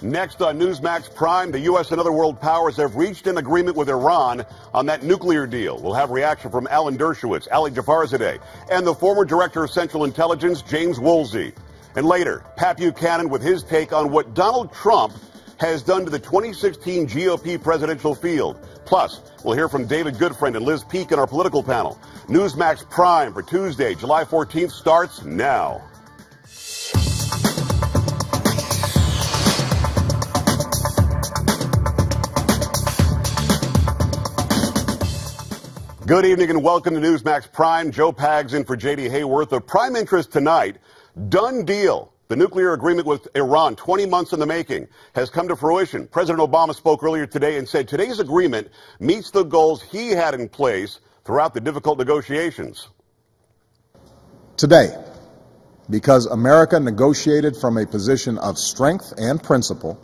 Next on Newsmax Prime, the U.S. and other world powers have reached an agreement with Iran on that nuclear deal. We'll have reaction from Dershowitz, Alireza Jafarzadeh, and the former director of Central Intelligence, James Woolsey. And later, Pat Buchanan with his take on what Donald Trump has done to the 2016 GOP presidential field. Plus, we'll hear from David Goodfriend and Liz Peek in our political panel. Newsmax Prime for Tuesday, July 14th starts now. Good evening and welcome to Newsmax Prime. Joe Pags in for J.D. Hayworth. Of prime interest tonight, done deal. The nuclear agreement with Iran, 20 months in the making, has come to fruition. President Obama spoke earlier today and said today's agreement meets the goals he had in place throughout the difficult negotiations. Today, because America negotiated from a position of strength and principle,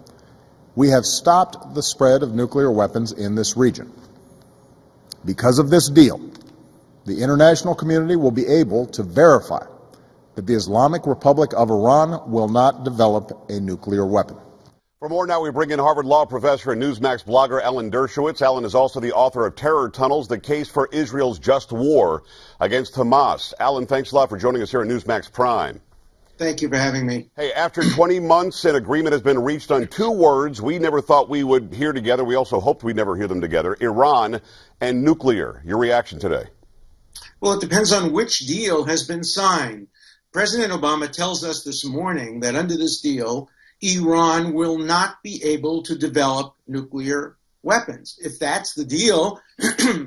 we have stopped the spread of nuclear weapons in this region. Because of this deal, the international community will be able to verify that the Islamic Republic of Iran will not develop a nuclear weapon. For more now, we bring in Harvard Law professor and Newsmax blogger Dershowitz. Alan is also the author of Terror Tunnels, the case for Israel's just war against Hamas. Alan, thanks a lot for joining us here at Newsmax Prime. Thank you for having me. Hey, after 20 months, an agreement has been reached on two words we never thought we would hear together. We also hoped we'd never hear them together: Iran and nuclear. Your reaction today? Well, it depends on which deal has been signed. President Obama tells us this morning that under this deal, Iran will not be able to develop nuclear weapons. If that's the deal,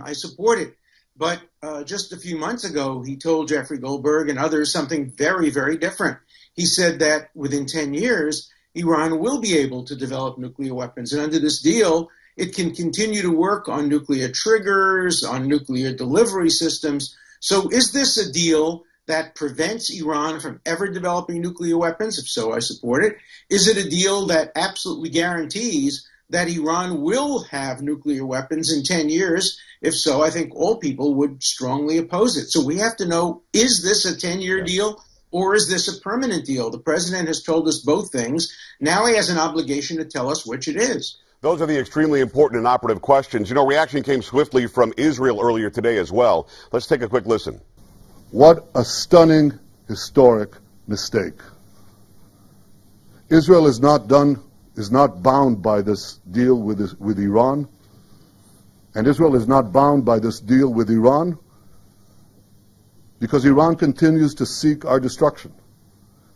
I support it. But just a few months ago, he told Jeffrey Goldberg and others something very, very different. He said that within 10 years, Iran will be able to develop nuclear weapons. And under this deal, it can continue to work on nuclear triggers, on nuclear delivery systems. So is this a deal that prevents Iran from ever developing nuclear weapons? If so, I support it. Is it a deal that absolutely guarantees that Iran will have nuclear weapons in 10 years? If so, I think all people would strongly oppose it. So we have to know, is this a 10-year deal or is this a permanent deal? The president has told us both things. Now he has an obligation to tell us which it is. Those are the extremely important and operative questions. You know, reaction came swiftly from Israel earlier today as well. Let's take a quick listen. What a stunning, historic mistake. Israel is not bound by this deal with Iran, and Israel is not bound by this deal with Iran because Iran continues to seek our destruction.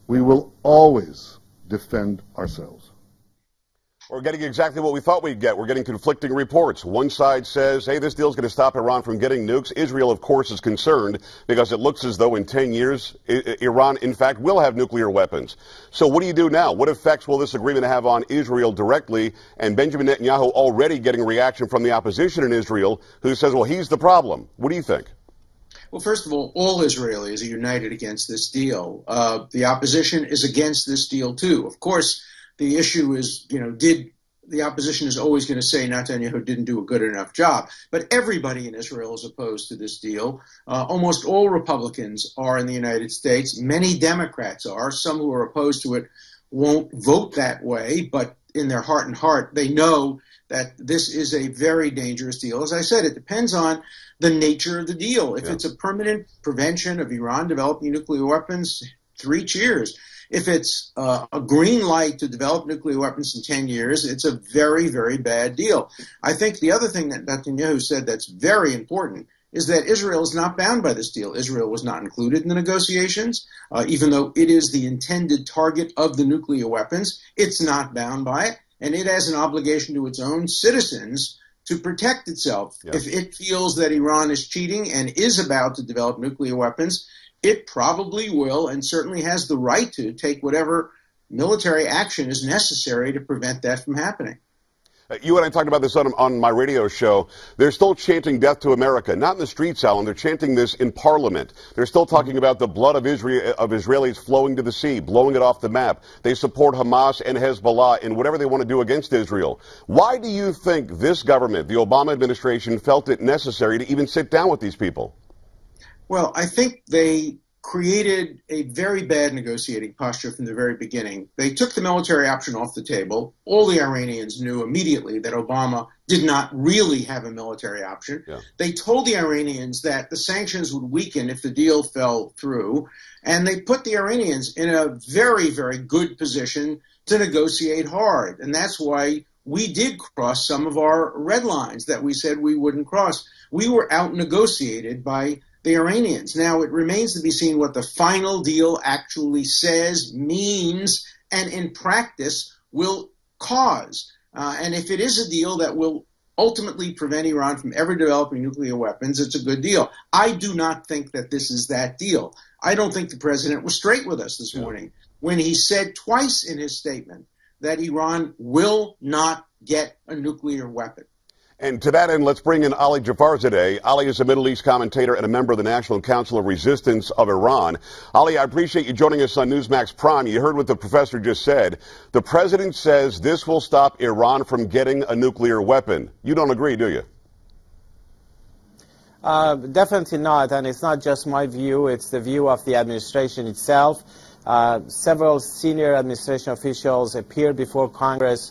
We will always defend ourselves. We're getting exactly what we thought we'd get. We're getting conflicting reports. One side says, hey, this deal's going to stop Iran from getting nukes. Israel, of course, is concerned because it looks as though in 10 years, Iran, in fact, will have nuclear weapons. So what do you do now? What effects will this agreement have on Israel directly? And Benjamin Netanyahu already getting reaction from the opposition in Israel who says, well, he's the problem. What do you think? Well, first of all Israelis are united against this deal. The opposition is against this deal, too. Of course, the issue is, the opposition is always going to say Netanyahu didn't do a good enough job. But everybody in Israel is opposed to this deal. Almost all Republicans are in the United States. Many Democrats are. Some who are opposed to it won't vote that way, but in their heart and heart, they know that this is a very dangerous deal. As I said, it depends on the nature of the deal. If it's a permanent prevention of Iran developing nuclear weapons, 3 cheers. If it's a green light to develop nuclear weapons in 10 years, it's a very, very bad deal. I think the other thing that Netanyahu said that's very important is that Israel is not bound by this deal. Israel was not included in the negotiations, even though it is the intended target of the nuclear weapons. It's not bound by it, and it has an obligation to its own citizens to protect itself. Yeah. If it feels that Iran is cheating and is about to develop nuclear weapons, it probably will and certainly has the right to take whatever military action is necessary to prevent that from happening. You and I talked about this on my radio show. They're still chanting death to America. Not in the streets, Alan. They're chanting this in Parliament. They're still talking about the blood of Israelis flowing to the sea, blowing it off the map. They support Hamas and Hezbollah in whatever they want to do against Israel. Why do you think this government, the Obama administration, felt it necessary to even sit down with these people? Well, I think they created a very bad negotiating posture from the very beginning. They took the military option off the table. All the Iranians knew immediately that Obama did not really have a military option. Yeah. They told the Iranians that the sanctions would weaken if the deal fell through, and they put the Iranians in a very, very good position to negotiate hard. And that's why we did cross some of our red lines that we said we wouldn't cross. We were out-negotiated by the Iranians. Now, it remains to be seen what the final deal actually says, means, and in practice will cause. And if it is a deal that will ultimately prevent Iran from ever developing nuclear weapons, it's a good deal. I do not think that this is that deal. I don't think the president was straight with us this morning when he said twice in his statement that Iran will not get a nuclear weapon. And to that end, let's bring in Ali Jafarzadeh. Ali is a Middle East commentator and a member of the National Council of Resistance of Iran. Ali, I appreciate you joining us on Newsmax Prime. You heard what the professor just said. The president says this will stop Iran from getting a nuclear weapon. You don't agree, do you? Definitely not. And it's not just my view. It's the view of the administration itself. Several senior administration officials appeared before Congress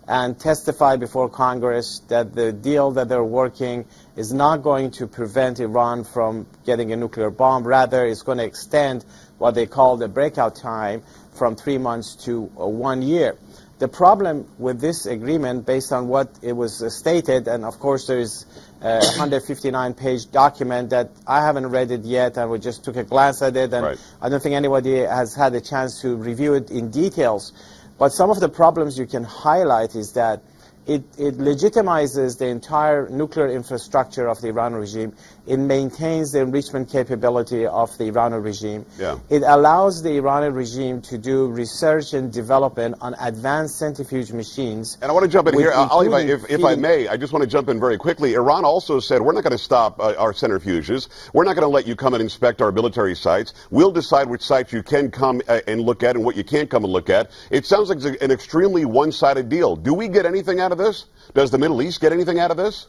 and testify before Congress that the deal that they're working is not going to prevent Iran from getting a nuclear bomb. Rather, it's going to extend what they call the breakout time from 3 months to 1 year. The problem with this agreement, based on what it was stated, and of course there is a 159-page document that I haven't read it yet, and we just took a glance at it, and I don't think anybody has had a chance to review it in details. But some of the problems you can highlight is that it legitimizes the entire nuclear infrastructure of the Iranian regime. It maintains the enrichment capability of the Iranian regime. Yeah. It allows the Iranian regime to do research and development on advanced centrifuge machines. And I want to jump in here, Ali, if I may, I just want to jump in very quickly. Iran also said, we're not going to stop our centrifuges. We're not going to let you come and inspect our military sites. We'll decide which sites you can come and look at and what you can't come and look at. It sounds like an extremely one-sided deal. Do we get anything out of this? Does the Middle East get anything out of this?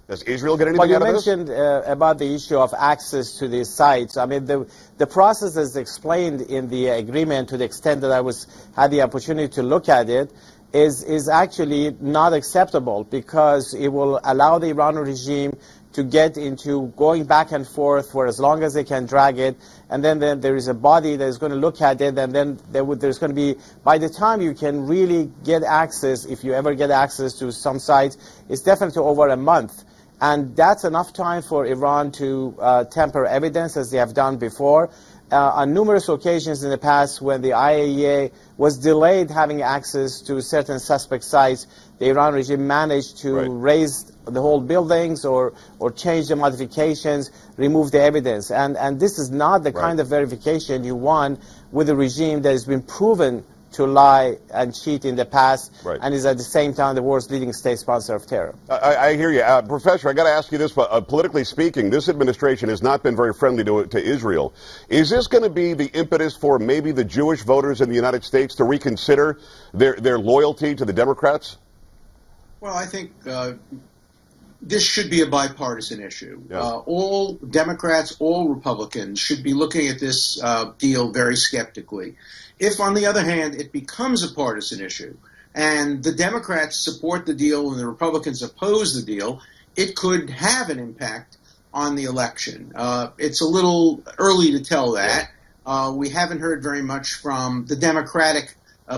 Does Israel get anything out of this? You mentioned about the issue of access to these sites. I mean, the process is explained in the agreement to the extent that I had the opportunity to look at it is actually not acceptable because it will allow the Iranian regime to get into going back and forth for as long as they can drag it, and then there is a body that is going to look at it, and then there's going to be, by the time you can really get access, if you ever get access to some sites, it's definitely over a month. And that's enough time for Iran to tamper evidence, as they have done before. On numerous occasions in the past, when the IAEA was delayed having access to certain suspect sites, the Iran regime managed to raise the whole buildings or change the modifications, remove the evidence. And this is not the kind of verification you want with a regime that has been proven to lie and cheat in the past and is at the same time the world's leading state sponsor of terror. I hear you. Professor, I got to ask you this, politically speaking, this administration has not been very friendly to Israel. Is this going to be the impetus for maybe the Jewish voters in the United States to reconsider their loyalty to the Democrats? Well, I think this should be a bipartisan issue. All Democrats, all Republicans should be looking at this deal very skeptically. If, on the other hand, it becomes a partisan issue and the Democrats support the deal and the Republicans oppose the deal, it could have an impact on the election. It's a little early to tell that. We haven't heard very much from the Democratic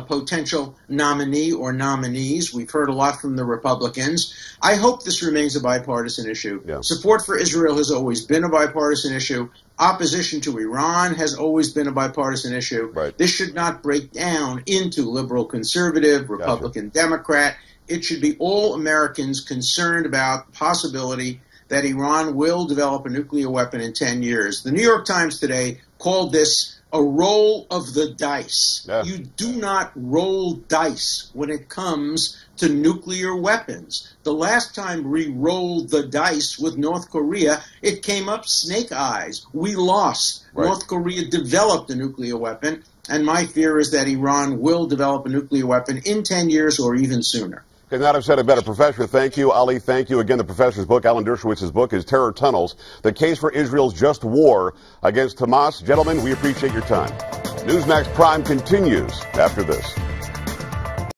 potential nominee or nominees. We've heard a lot from the Republicans. I hope this remains a bipartisan issue. Support for Israel has always been a bipartisan issue. Opposition to Iran has always been a bipartisan issue. This should not break down into liberal conservative, Republican Democrat. It should be all Americans concerned about the possibility that Iran will develop a nuclear weapon in 10 years. The New York Times today called this a roll of the dice. You do not roll dice when it comes to nuclear weapons. The last time we rolled the dice with North Korea, it came up snake eyes. We lost. North Korea developed a nuclear weapon, and my fear is that Iran will develop a nuclear weapon in 10 years or even sooner. Could not have said it better. Professor, thank you. Ali, thank you. Again, the professor's book, Alan Dershowitz's book, is Terror Tunnels, The Case for Israel's Just War Against Hamas. Gentlemen, we appreciate your time. Newsmax Prime continues after this.